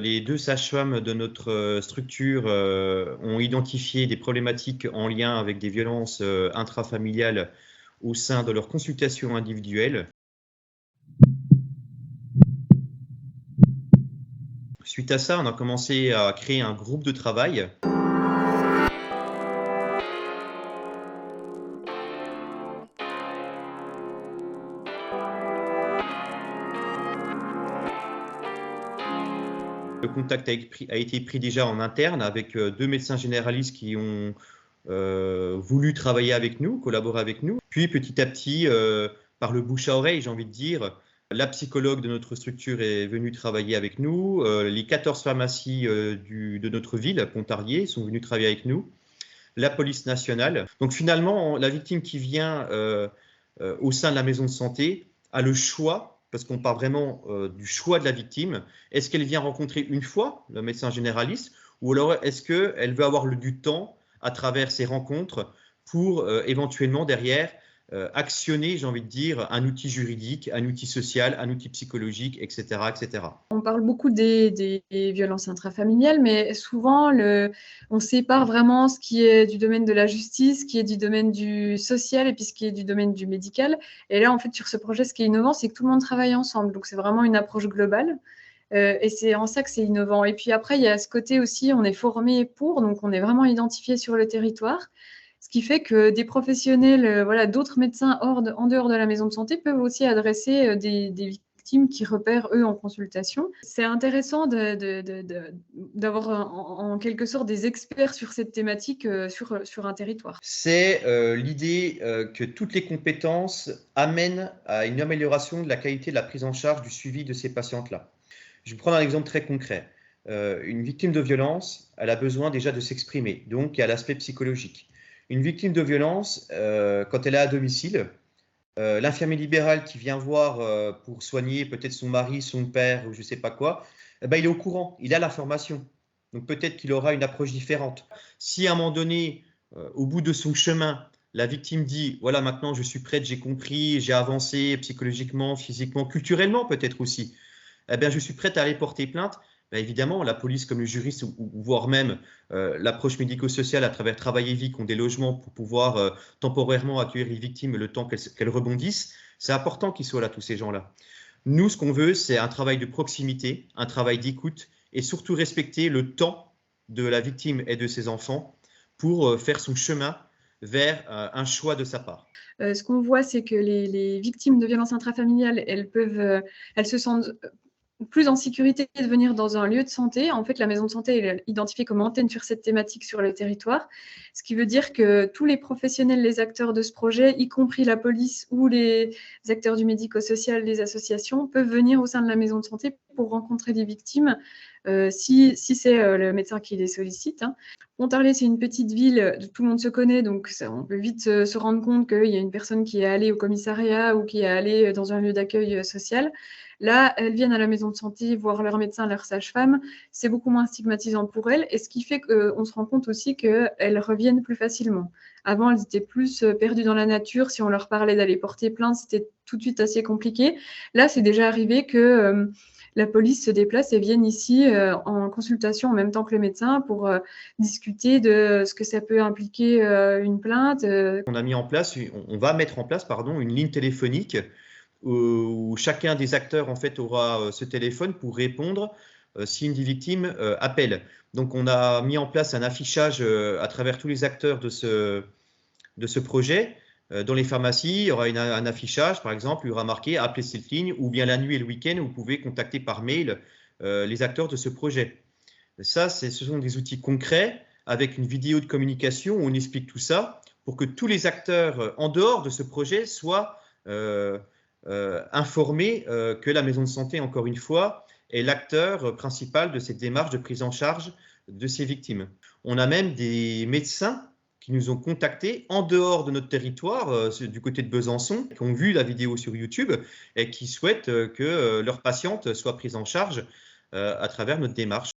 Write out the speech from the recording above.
Les 2 sages-femmes de notre structure ont identifié des problématiques en lien avec des violences intrafamiliales au sein de leurs consultations individuelles. Suite à ça, on a commencé à créer un groupe de travail. Le contact a été pris déjà en interne avec 2 médecins généralistes qui ont voulu travailler avec nous, collaborer avec nous. Puis petit à petit, par le bouche à oreille, j'ai envie de dire, la psychologue de notre structure est venue travailler avec nous. Les 14 pharmacies de notre ville, Pontarlier, sont venues travailler avec nous. La police nationale. Donc finalement, la victime qui vient au sein de la maison de santé a le choix, parce qu'on parle vraiment du choix de la victime. Est-ce qu'elle vient rencontrer une fois le médecin généraliste, ou alors est-ce qu'elle veut avoir du temps à travers ces rencontres pour éventuellement derrière actionner, j'ai envie de dire, un outil juridique, un outil social, un outil psychologique, etc. etc. On parle beaucoup des violences intrafamiliales, mais souvent, on sépare vraiment ce qui est du domaine de la justice, ce qui est du domaine du social et puis ce qui est du domaine du médical. Et là, en fait, sur ce projet, ce qui est innovant, c'est que tout le monde travaille ensemble. Donc, c'est vraiment une approche globale. Et c'est en ça que c'est innovant. Et puis après, il y a ce côté aussi, on est formé pour, donc on est vraiment identifié sur le territoire. Ce qui fait que des professionnels, voilà, d'autres médecins en dehors de la maison de santé peuvent aussi adresser des victimes qui repèrent, eux, en consultation. C'est intéressant d'avoir en quelque sorte des experts sur cette thématique sur un territoire. C'est l'idée que toutes les compétences amènent à une amélioration de la qualité de la prise en charge du suivi de ces patientes-là. Je vais prendre un exemple très concret. Une victime de violence, elle a besoin déjà de s'exprimer, donc il y a l'aspect psychologique. Une victime de violence, quand elle est à domicile, l'infirmier libéral qui vient voir pour soigner peut-être son mari, son père ou je ne sais pas quoi, eh ben, il est au courant, il a la formation. Donc peut-être qu'il aura une approche différente. Si à un moment donné, au bout de son chemin, la victime dit « voilà, maintenant je suis prête, j'ai compris, j'ai avancé psychologiquement, physiquement, culturellement peut-être aussi », eh bien, je suis prête à aller porter plainte. Ben, évidemment, la police comme le juriste ou voire même l'approche médico-sociale à travers Travail et Vie qui ont des logements pour pouvoir temporairement accueillir les victimes le temps qu'elles rebondissent, c'est important qu'ils soient là, tous ces gens-là. Nous, ce qu'on veut, c'est un travail de proximité, un travail d'écoute et surtout respecter le temps de la victime et de ses enfants pour faire son chemin vers un choix de sa part. Ce qu'on voit, c'est que les victimes de violences intrafamiliales, elles se sentent plus en sécurité de venir dans un lieu de santé. En fait, la maison de santé est identifiée comme antenne sur cette thématique sur le territoire, ce qui veut dire que tous les professionnels, les acteurs de ce projet, y compris la police ou les acteurs du médico-social, les associations, peuvent venir au sein de la maison de santé pour rencontrer des victimes si c'est le médecin qui les sollicite. Pontarlier, c'est une petite ville, tout le monde se connaît, donc on peut vite se rendre compte qu'il y a une personne qui est allée au commissariat ou qui est allée dans un lieu d'accueil social. Là, elles viennent à la maison de santé voir leur médecin, leur sage-femme. C'est beaucoup moins stigmatisant pour elles, et ce qui fait qu'on se rend compte aussi qu'elles reviennent plus facilement. Avant, elles étaient plus perdues dans la nature. Si on leur parlait d'aller porter plainte, c'était tout de suite assez compliqué. Là, c'est déjà arrivé que la police se déplace et vienne ici en consultation en même temps que le médecin pour discuter de ce que ça peut impliquer une plainte. On a mis en place, on va mettre en place, pardon, une ligne téléphonique où chacun des acteurs en fait aura ce téléphone pour répondre si une des victimes appelle. Donc on a mis en place un affichage à travers tous les acteurs de ce projet. Dans les pharmacies, il y aura un affichage, par exemple, il y aura marqué « Appelez cette ligne » ou bien la nuit et le week-end, vous pouvez contacter par mail les acteurs de ce projet. Ça, ce sont des outils concrets avec une vidéo de communication où on explique tout ça pour que tous les acteurs en dehors de ce projet soient informés que la maison de santé, encore une fois, est l'acteur principal de cette démarche de prise en charge de ces victimes. On a même des médecins qui nous ont contactés en dehors de notre territoire, du côté de Besançon, qui ont vu la vidéo sur YouTube et qui souhaitent que leurs patientes soient prises en charge à travers notre démarche.